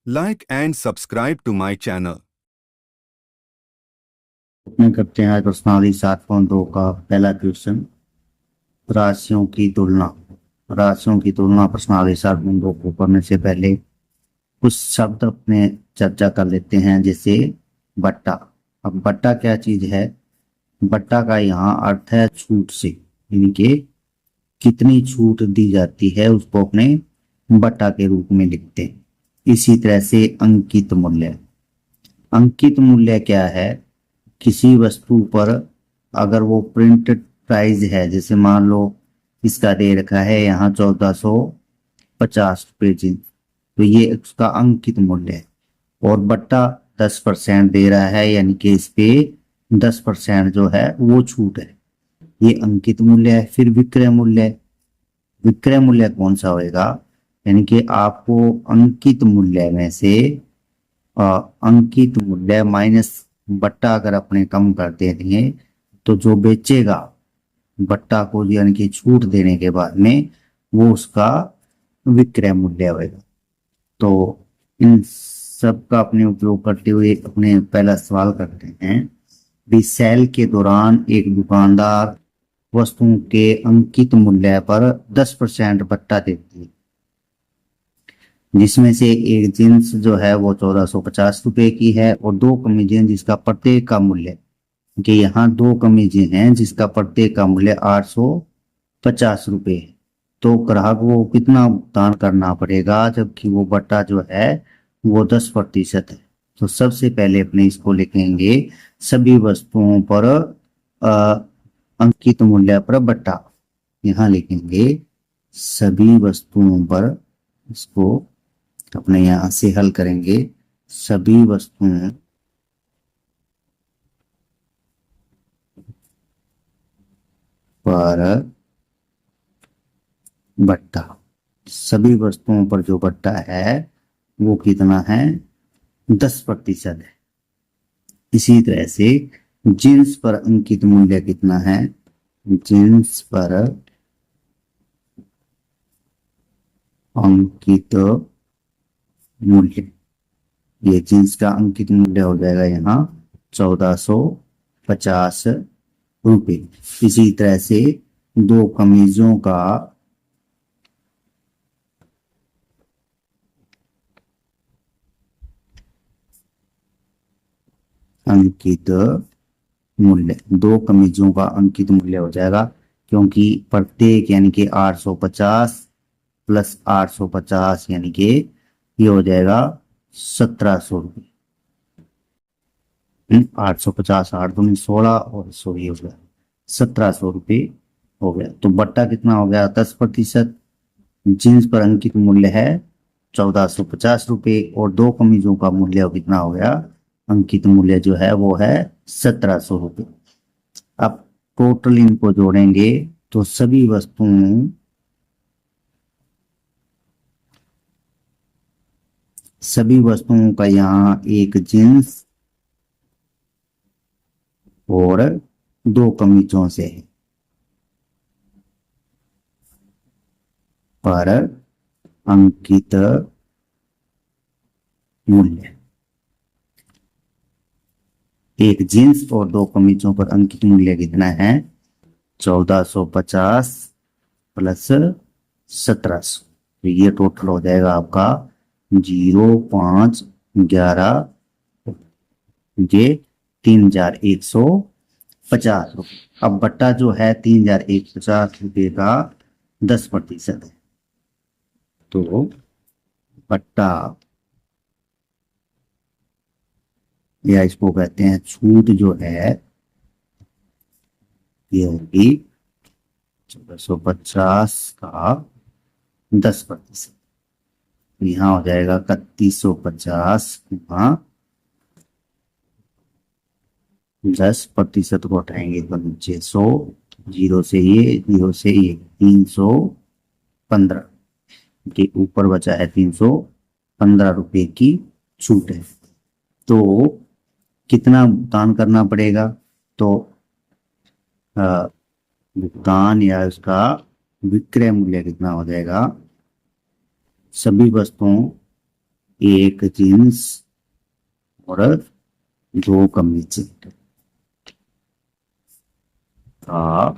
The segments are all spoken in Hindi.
Like and subscribe to my channel. में करते हैं आज प्रश्नावली 7.2 का पहला क्वेश्चन। राशियों की तुलना। राशियों की तुलना प्रश्नावली 7.2 को करने से पहले कुछ शब्द अपने चर्चा कर लेते हैं, जैसे बट्टा। अब बट्टा क्या चीज है? बट्टा का यहाँ अर्थ है छूट से, यानी कि कितनी छूट दी जाती है उसको अपने बट्टा के रूप में लिखते हैं। इसी तरह से अंकित मूल्य। अंकित मूल्य क्या है? किसी वस्तु पर अगर वो प्रिंट प्राइस है, जैसे मान लो इसका दे रखा है यहाँ 1450 रुपये जींस, तो ये उसका अंकित मूल्य है। और बट्टा 10% दे रहा है, यानी कि इस पे 10% जो है वो छूट है, ये अंकित मूल्य है। फिर विक्रय मूल्य। विक्रय मूल्य कौन सा होएगा? यानी कि आपको अंकित मूल्य में से अंकित मूल्य माइनस बट्टा अगर अपने कम कर देंगे तो जो बेचेगा बट्टा को, यानी कि छूट देने के बाद में, वो उसका विक्रय मूल्य होगा। तो इन सब का अपने उपयोग करते हुए अपने पहला सवाल करते हैं। भी सेल के दौरान एक दुकानदार वस्तुओं के अंकित मूल्य पर 10% बट्टा देती है, जिसमें से एक जींस जो है वो 1450 रुपए की है और दो कमीजें जिसका प्रत्येक का मूल्य, कि यहाँ दो कमीजें हैं जिसका प्रत्येक का मूल्य 850 रुपये है। तो ग्राहक को कितना भुगतान करना पड़ेगा, जबकि वो बट्टा जो है वो 10% है। तो सबसे पहले अपने इसको लिखेंगे सभी वस्तुओं पर अंकित मूल्य पर बट्टा। यहाँ लिखेंगे सभी वस्तुओं पर, इसको अपने यहां से हल करेंगे। सभी वस्तुओं पर बट्टा। सभी वस्तुओं पर जो बट्टा है वो कितना है? 10% है। इसी तरह से जींस पर अंकित मूल्य कितना है? जींस पर अंकित मूल्य, ये जींस का अंकित मूल्य हो जाएगा यहाँ 1450 रुपये। इसी तरह से दो कमीजों का अंकित मूल्य, दो कमीजों का अंकित मूल्य हो जाएगा, क्योंकि प्रत्येक यानी कि 850 प्लस 850 यानी कि ये हो जाएगा 1700 रुपये। 850, 8 दूनी 16 और 16 हो गया 1700 रुपये हो गया। तो बट्टा कितना हो गया? 10%। जींस पर अंकित मूल्य है 1450 रुपये और दो कमीजों का मूल्य कितना हो गया? अंकित मूल्य जो है वो है 1700 रुपये। अब टोटल इनको जोड़ेंगे तो सभी वस्तुओं का यहाँ एक जींस और दो कमीजों से है पर अंकित मूल्य। एक जींस और दो कमीजों पर अंकित मूल्य कितना है? 1450 प्लस 1700। तो ये टोटल हो जाएगा आपका 0511, ये 3150 रुपये। अब बट्टा जो है 3150 रुपये का 10% है। तो बट्टा, या इसको कहते हैं छूट, जो है ये होगी 1450 का 10%। यहाँ हो जाएगा 3150, वहाँ 10% को हटाएंगे तो नीचे 100, जीरो से ये 315 के ऊपर बचा है 315 रुपये की छूट है। तो कितना भुगतान करना पड़ेगा? तो भुगतान या उसका विक्रय मूल्य कितना हो जाएगा? सभी वस्तुओं एक जींस और 2 कमीज का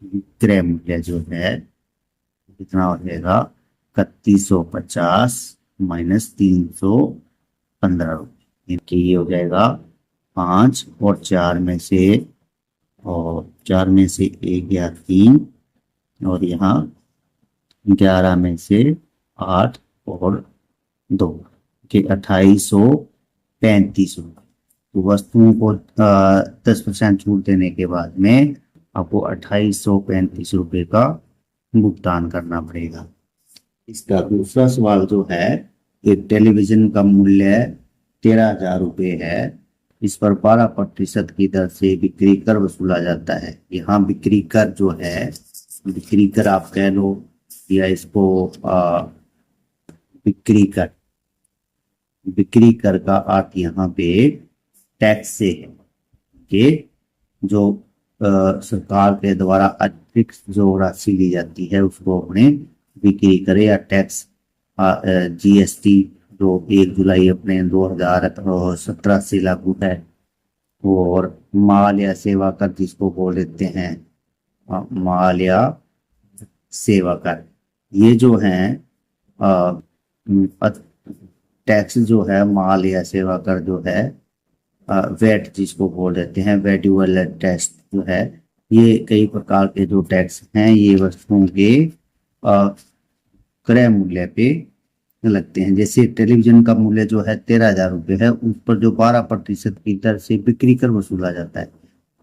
विक्रय मूल्य जो है कितना हो जाएगा, 3150 माइनस 315 इनकी ये हो जाएगा 5 और 4 में से, और 4 में से 1 या 3, और यहाँ 11 में से 8 और 2 के 2835 रुपये। तो वस्तुओं को 10% छूट देने के बाद में आपको 2835 रुपये का भुगतान करना पड़ेगा। इसका दूसरा सवाल जो है, एक टेलीविजन का मूल्य 13,000 रुपये है, इस पर 12% की दर से बिक्री कर वसूला जाता है। यहाँ बिक्री कर जो है, बिक्री कर आप कह लो या इसको बिक्री कर, बिक्री कर का अर्थ यहाँ पे टैक्स से है कि जो सरकार के द्वारा अतिरिक्त जो राशि ली जाती है उसको अपने बिक्री करे, या टैक्स जीएसटी जो 1 जुलाई अपने 2017 से लागू है, और माल या सेवा कर जिसको बोल देते हैं माल या सेवा कर, ये जो है टैक्स जो है माल या सेवा कर जो है, वेट जिसको बोल देते हैं वैल्यूएबल टैक्स जो है, ये कई प्रकार के जो टैक्स हैं ये वस्तुओं के क्रय मूल्य पे लगते हैं। जैसे टेलीविजन का मूल्य जो है 13,000 रुपये है, उस पर जो 12% की दर से बिक्री कर वसूला जाता है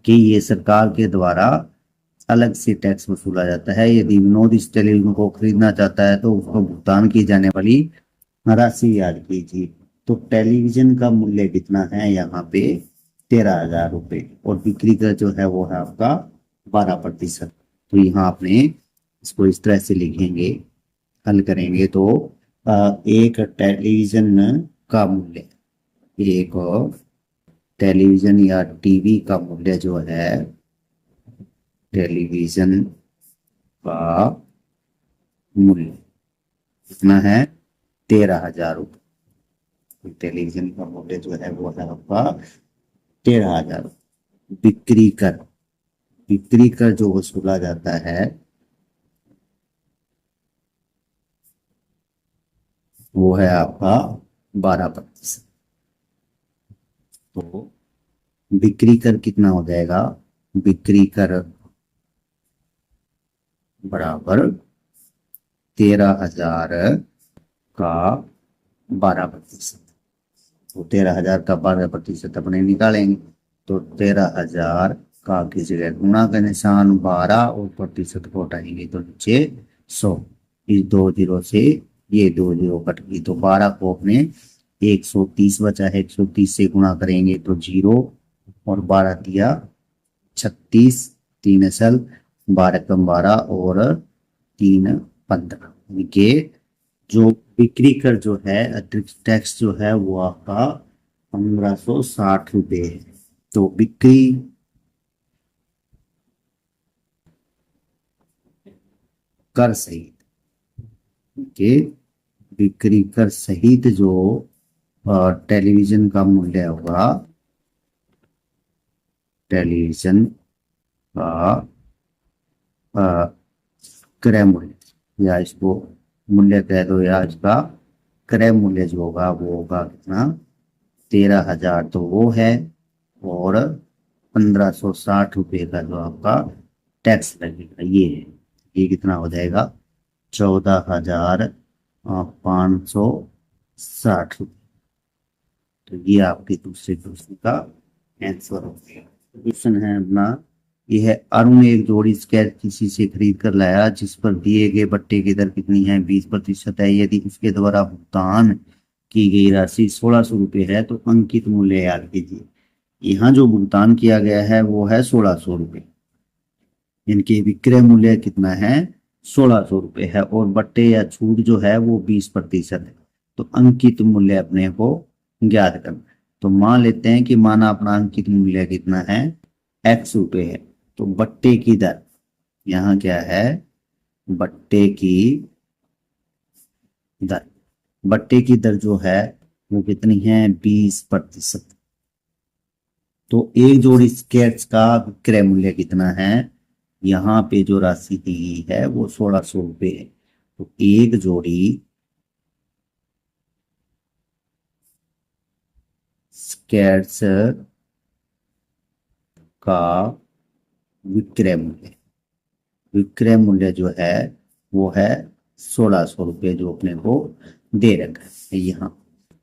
कि ये सरकार के द्वारा अलग से टैक्स वसूला जाता है। यदि विनोद इस टेलीविजन को खरीदना चाहता है तो उसको भुगतान की जाने वाली राशि याद कीजिए। तो टेलीविजन का मूल्य कितना है यहाँ पे 13,000 रुपये, और बिक्री का जो है वो है आपका 12%। तो यहाँ आपने इसको इस तरह से लिखेंगे, हल करेंगे तो एक टेलीविजन का मूल्य, एक टेलीविजन या टीवी का मूल्य जो है, टेलीविजन का मूल्य कितना है 13,000 रुपये। टेलीविजन का मूल्य जो है वो है आपका 13,000। बिक्री कर, बिक्री कर जो वसूला जाता है वो है आपका 12%। तो बिक्री कर कितना हो जाएगा, बिक्री कर बराबर 13,000 का 12%। तो 13,000 का 12% अपने निकालेंगे, तो 13,000 का की जगह गुणा का निशान 12 और प्रतिशत को हटाएंगे तो नीचे 100, इस 2 जीरो से ये 2 जीरो कट गई, तो 12 को अपने 130 बचा है, 130 से गुणा करेंगे तो 0, और 12 दिया 36, 3 असल 12 कम 12 और 3 15 के जो बिक्री कर जो है अतिरिक्त टैक्स जो है वो आपका 1560 रुपये है। तो बिक्री कर सहित के बिक्री कर सहित जो टेलीविजन का मूल्य होगा, टेलीविजन का क्रय मूल्य, या इसको मूल्य कह दो या इसका क्रय मूल्य जो होगा वो होगा कितना 13,000 तो वो है, और 1560 रुपये का जो आपका टैक्स लगेगा ये है, ये कितना हो जाएगा 14,560 रुपये। तो ये आपके दूसरे प्रश्न का आंसर हो गया। क्वेश्चन है अपना, यह है अरुण एक जोड़ी स्केच किसी से खरीद कर लाया जिस पर दिए गए बट्टे की दर कितनी है 20% है। यदि उसके द्वारा भुगतान की गई राशि 1,600 रुपये है तो अंकित मूल्य याद कीजिए। यहाँ जो भुगतान किया गया है वो है 1,600 रुपये, इनके विक्रय मूल्य कितना है 1,600 रुपये है, और बट्टे या छूट जो है वो 20% है। तो अंकित मूल्य अपने को ज्ञात करना। तो मान लेते हैं कि माना अपना अंकित मूल्य कितना है x रुपये है, तो बट्टे की दर यहाँ क्या है, बट्टे की दर बट्टे की दर जो है वो कितनी है, 20%। तो एक जोड़ी स्केट्स का विक्रय मूल्य कितना है, यहाँ पे जो राशि दी गई है वो 1600 रुपये है। तो एक जोड़ी स्केट्स का विक्रय मूल्य जो है वो है 1600 रुपये, जो अपने को दे रखा है यहाँ।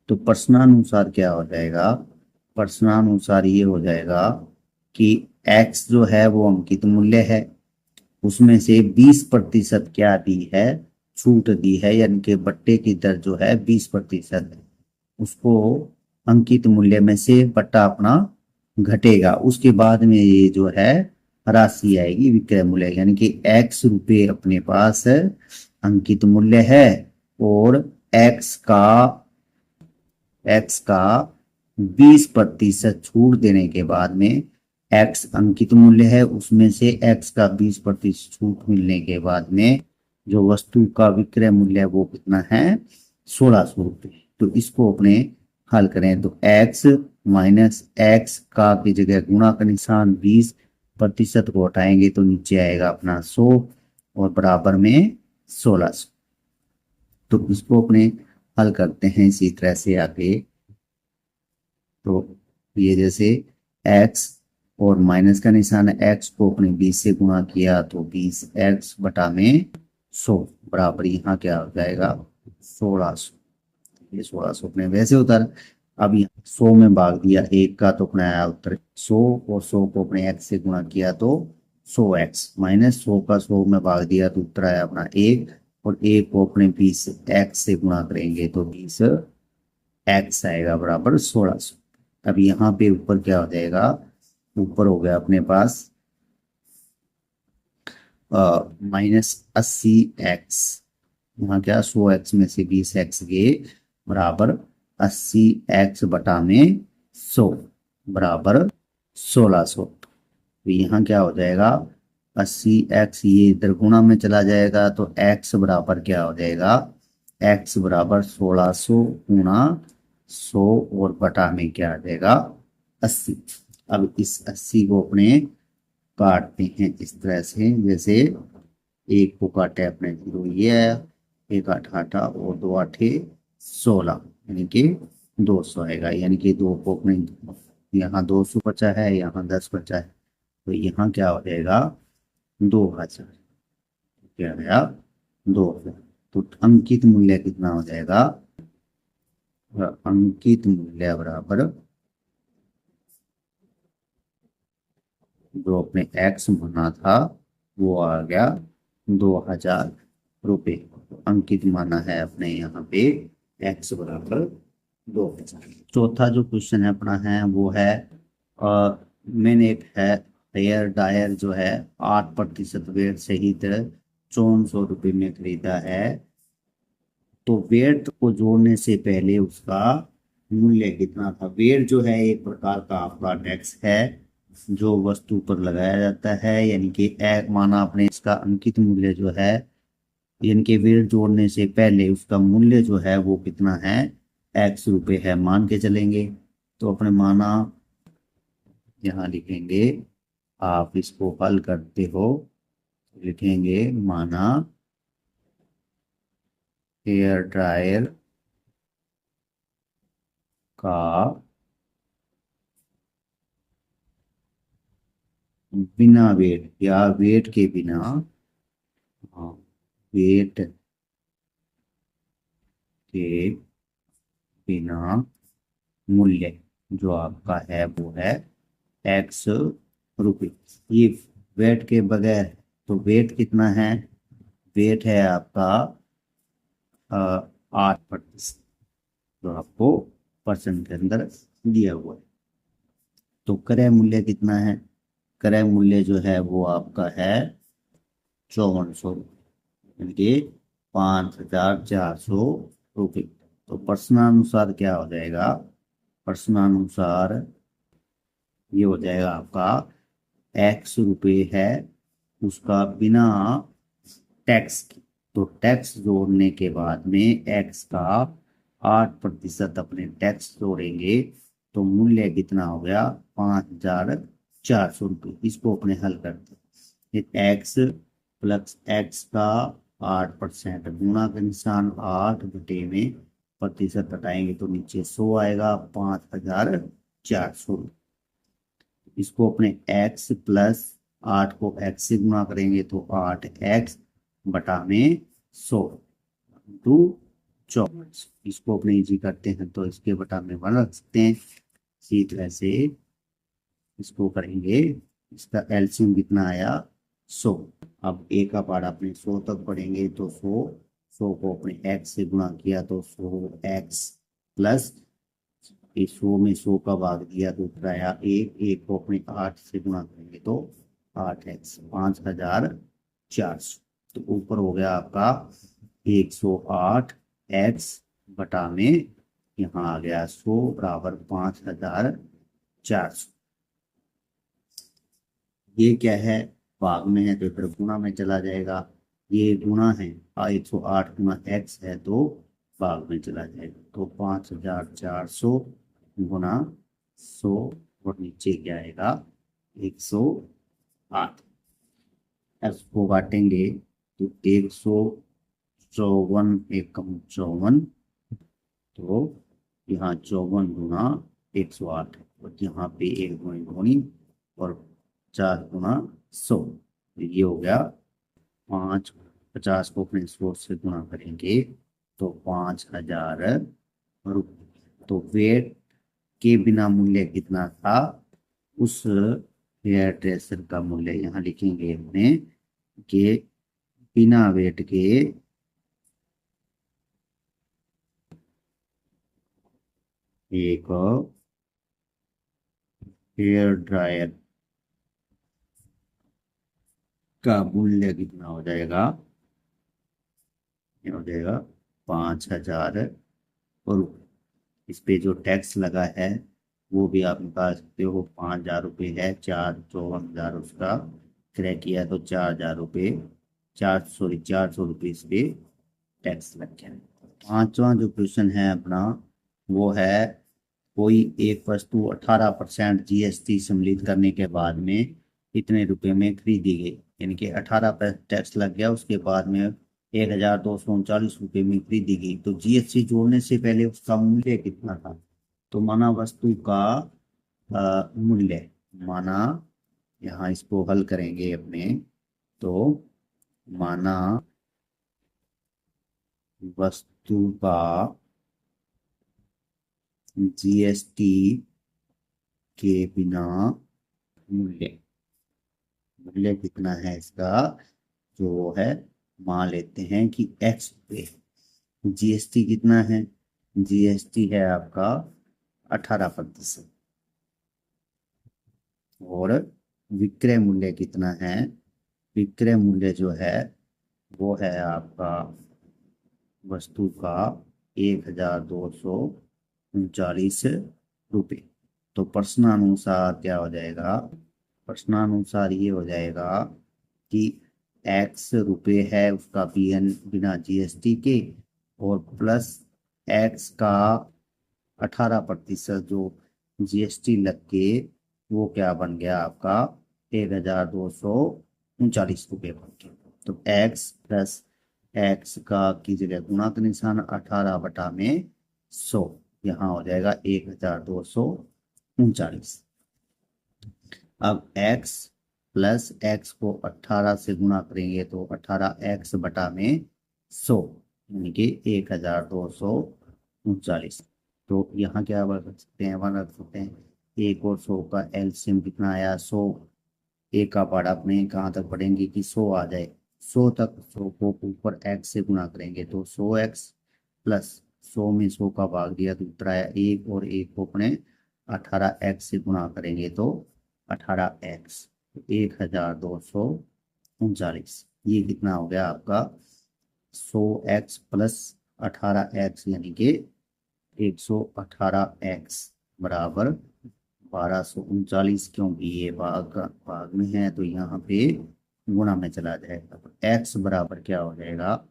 तो प्रश्नानुसार क्या हो जाएगा, प्रश्नानुसार ये हो जाएगा कि x जो है वो अंकित मूल्य है, उसमें से 20% क्या दी है, छूट दी है, यानी कि बट्टे की दर जो है 20% है, उसको अंकित मूल्य में से बट्टा अपना घटेगा। उसके बाद में ये जो है राशि आएगी विक्रय मूल्य, यानी कि x रुपये अपने पास अंकित मूल्य है, और x का 20% छूट देने के बाद में x अंकित मूल्य है, उसमें से x का 20% छूट मिलने के बाद में जो वस्तु का विक्रय मूल्य है वो कितना है, 1600 रुपये। तो इसको अपने हल करें तो x माइनस एक्स का की जगह गुणा का निशान 20% को हटाएंगे तो नीचे आएगा अपना 100 और बराबर में 1600। तो इसको अपने हल करते हैं इसी तरह से आगे। तो ये जैसे x और माइनस का निशान है, x को अपने 20 से गुणा किया तो 20x बटा में 100 बराबर यहाँ क्या हो जाएगा, 1600। ये 1600 अपने वैसे उतर। अब 100 में भाग दिया एक का तो अपने आया उत्तर 100, और 100 को अपने x से गुणा किया तो 100x, माइनस 100 का 100 में भाग दिया तो उत्तर आया अपना 1, और 1 को अपने 20x से गुणा करेंगे तो 20x आएगा बराबर 1600। अब यहाँ पे ऊपर क्या हो जाएगा, ऊपर हो गया अपने पास -80x, यहाँ क्या 100x में से 20x गए बराबर 80x बटा में 100 बराबर 1600। तो यहाँ क्या हो जाएगा, 80x ये इधर गुणा में चला जाएगा तो x बराबर क्या हो जाएगा, x बराबर 1600 गुणा 100 और बटा में क्या आ जाएगा 80। अब इस 80 को अपने काटते हैं इस तरह से, जैसे एक को काटे अपने 0 ये आया, एक 8 8 और 2 8 16, यानी कि 200 आएगा, यानी कि 2 को अपने यहाँ 200 बचा है, यहाँ 10 बचा है, तो यहाँ क्या हो जाएगा 2000, क्या आया 2000। तो अंकित मूल्य कितना हो जाएगा, अंकित मूल्य बराबर जो अपने x माना था वो आ गया 2000 रुपये। अंकित माना है अपने यहाँ पे x बराबर 2000। चौथा जो क्वेश्चन है अपना है वो है मैंने एक है हेयर डायर जो है 8% वेट सहित 5400 रुपये में खरीदा है, तो वेट को जोड़ने से पहले उसका मूल्य कितना था। वेट जो है एक प्रकार का आपका टैक्स है जो वस्तु पर लगाया जाता है, यानी कि एक माना अपने इसका अंकित मूल्य जो है, यानी कि वेट जोड़ने से पहले उसका मूल्य जो है वो कितना है, x रुपये है मान के चलेंगे। तो अपने माना यहाँ लिखेंगे, आप इसको हल करते हो लिखेंगे माना हेयर ड्रायर का बिना वेट या वेट के बिना, हाँ वेट के बिना मूल्य जो आपका है वो है x रुपये। ये वेट के बगैर, तो वेट कितना है, वेट है आपका 8%, जो आपको परसेंट के अंदर दिया हुआ है। तो क्रय मूल्य कितना है, क्रय मूल्य जो है वो आपका है 5400, यानी कि 5400 रुपये। तो प्रश्नानुसार क्या हो जाएगा, प्रश्नानुसार ये हो जाएगा आपका x रुपये है उसका बिना टैक्स की, तो टैक्स जोड़ने के बाद में x का 8% अपने टैक्स जोड़ेंगे तो मूल्य कितना हो गया 5,400 रुपये। इसको अपने हल करते हैं। एक्स प्लस एक्स का 8% गुणा का निशान 8 बटे में प्रतिशत हटाएंगे तो नीचे 100 आएगा 5,400। इसको अपने x प्लस 8 को x से गुणा करेंगे तो 8x बटा में 100 टू 24। इसको अपने इजी करते हैं तो इसके बटा में 1 रख सकते हैं। इसी तरह से इसको करेंगे, इसका एलसीएम कितना आया 100। अब a का पार्ट अपने 100 तक पढ़ेंगे तो 100 को अपने x से गुणा किया तो 100x प्लस 100 में 100 का भाग दिया तो उत्तर आया 1 को अपने 8 से गुणा करेंगे तो 8x 5,400। तो ऊपर हो गया आपका 108x बटा में यहाँ आ गया 100 बराबर 5,400। ये क्या है भाग में है तो फिर गुणा में चला जाएगा। ये गुणा है 108 गुणा x है तो भाग में चला जाएगा तो 5,400 गुणा 100 और नीचे क्या आएगा 108। इसको काटेंगे तो 154 एकम 54 तो यहाँ 54 गुणा 108 और यहाँ पे 1 गुणी और 4 गुणा 100। ये हो गया 550 को अपने 100 से गुणा करेंगे तो 5,000 रुपये। तो वेट के बिना मूल्य कितना था उस हेयर ड्रेसर का मूल्य यहाँ लिखेंगे हमने कि बिना वेट के एक हेयर ड्रायर का मूल्य कितना हो जाएगा, ये हो जाएगा 5,000 रुपये। इस पे जो टैक्स लगा है वो भी आप निकाल सकते हो। 5,000 रुपये है, 54,000 उसका क्रय किया तो 4,000 रुपये 400 रुपये इस पे टैक्स लग गया। पांचवा जो क्वेश्चन है अपना वो है कोई एक वस्तु 18% जीएसटी सम्मिलित करने के बाद में इतने रुपए में खरीदी गई, यानी कि 18% टैक्स लग गया, उसके बाद में 1,239 रुपये में खरीदी गई तो जीएसटी जोड़ने से पहले उसका मूल्य कितना था। तो माना वस्तु का मूल्य, माना यहाँ इसको हल करेंगे अपने तो माना वस्तु का जीएसटी के बिना मूल्य, मूल्य कितना है इसका जो है मान लेते हैं कि x पे जीएसटी कितना है, जीएसटी है आपका 18% और विक्रय मूल्य कितना है, विक्रय मूल्य जो है वो है आपका वस्तु का 1,239 रुपये। तो प्रश्नानुसार क्या हो जाएगा, प्रश्नानुसार ये हो जाएगा कि x रुपये है उसका बिना जीएसटी के और प्लस x का 18% जो जीएसटी लग के वो क्या बन गया आपका 1,239 रुपये बन गया। तो x प्लस x का की जगह गुणा का निशान 18 बटा में 100, यहाँ हो जाएगा 1,239। अब x प्लस x को 18 से गुणा करेंगे तो 18x बटा में 100 यानी कि 1,239। तो यहाँ क्या रख सकते हैं, 1 रख सकते हैं। 1 और 100 का एलसीएम कितना आया 100। एक का पार्ट अपने कहाँ तक पढ़ेंगे कि 100 आ जाए, 100 तक 100 को ऊपर x से गुणा करेंगे तो 100x प्लस 100 में 100 का भाग दिया तो उत्तर आया 1 और 1 को अपने 18x से गुणा करेंगे तो 18x 1,239। ये कितना हो गया आपका 100x प्लस 18x यानी कि 118x बराबर 1,239। क्योंकि ये भाग में है तो यहाँ पे गुणा में चला जाएगा। x बराबर क्या हो जाएगा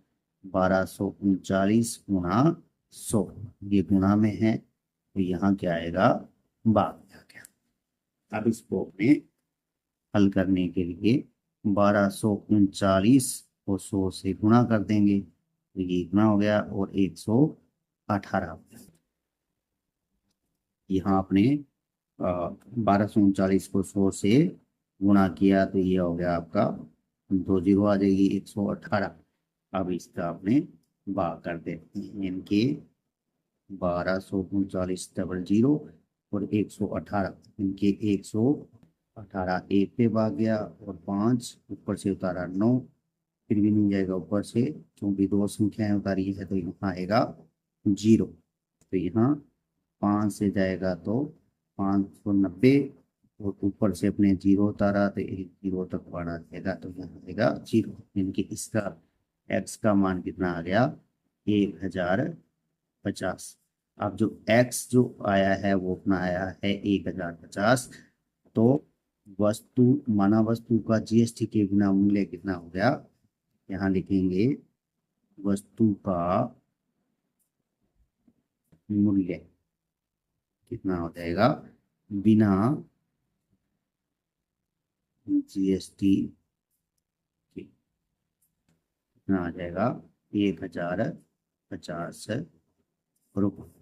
1,239 गुणा 100, ये गुणा में है तो यहाँ क्या आएगा, भाग में आ गया। अब इसको अपने हल करने के लिए 1239 को 100 से गुणा कर देंगे तो ये गुणा हो गया और 118 हो गया। यहाँ आपने 1239 को 100 से गुणा किया तो ये हो गया आपका, 2 जीरो आ जाएगी, 118। अब इसका आपने भाग कर देते हैं, इनके 1239 डबल जीरो और 118, इनके 118 एक पे भाग गया और 5 ऊपर से उतारा 9, फिर भी नहीं जाएगा ऊपर से क्योंकि दो संख्याएं उतारी है तो यहाँ आएगा 0। तो यहाँ 5 से जाएगा तो 590 और ऊपर से अपने 0 उतारा तो एक 0 तक बढ़ा जाएगा तो यहाँ आएगा 0, यानी कि इसका x का मान कितना आ गया, 1050। अब जो x जो आया है वो अपना आया है 1050, तो वस्तु माना वस्तु का जीएसटी के बिना मूल्य कितना हो गया, यहाँ लिखेंगे वस्तु का मूल्य कितना हो जाएगा बिना जीएसटी के, कितना आ जाएगा 1050 रुपये।